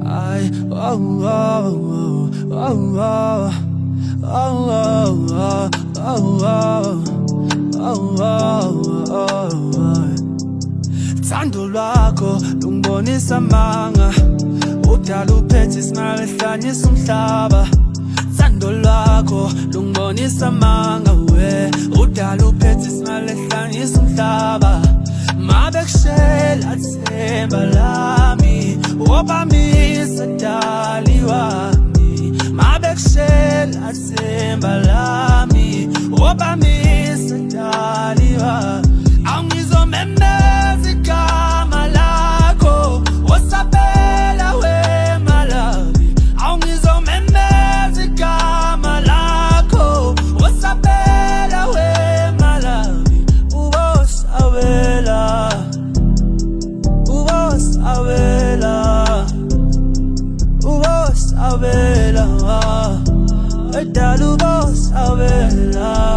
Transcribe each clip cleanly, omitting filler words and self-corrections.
I oh oh oh oh oh oh oh oh Thando lwakho lungibonisa amanga udala uphethe isimanga ehlanyisa umhlaba Thando lwakho lungibonisa amanga we udala uphethe isimanga ehlanyisa umhlaba Mabekushela themba lami Wobamisa dali wami Mabekushela themba lami Wobamisa dali wami Awungizomemeza igama lakho Wosabela wema lami Awungizomemeza igama lakho Wosabela wema lami Ubosabela Edala ubosabela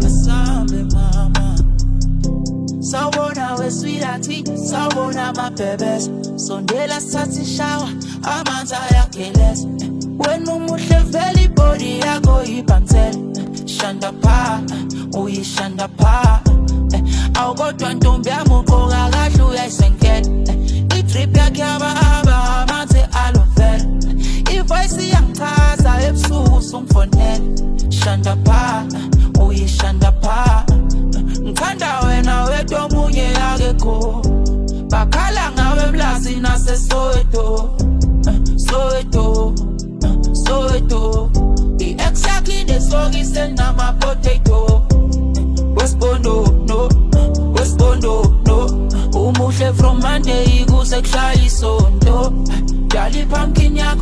Asambe mama Sawubona we sweethearty Sawubona my babies Sondela sathi shower Amanzi ayakheleza Wena umuhle vele ibody yakho ibhansele Shanda pha uyishanda pha Awukodwa ntombi yami ugqoka kahle uyayisenkela I-drip yakhe yaba amanzi aloe vera I-voice iyangichaza ebusuku usungfonela Shanda pha uyishanda pha Ngithanda wena wedwa omunye akekho Bakhala ngawe eplazini naseSoweto Soweto I-ex yakhe inesokisi enama-potato Wesibhondo no Umuhle from Monday kuze kushaya isonto Dali pumpkin yakho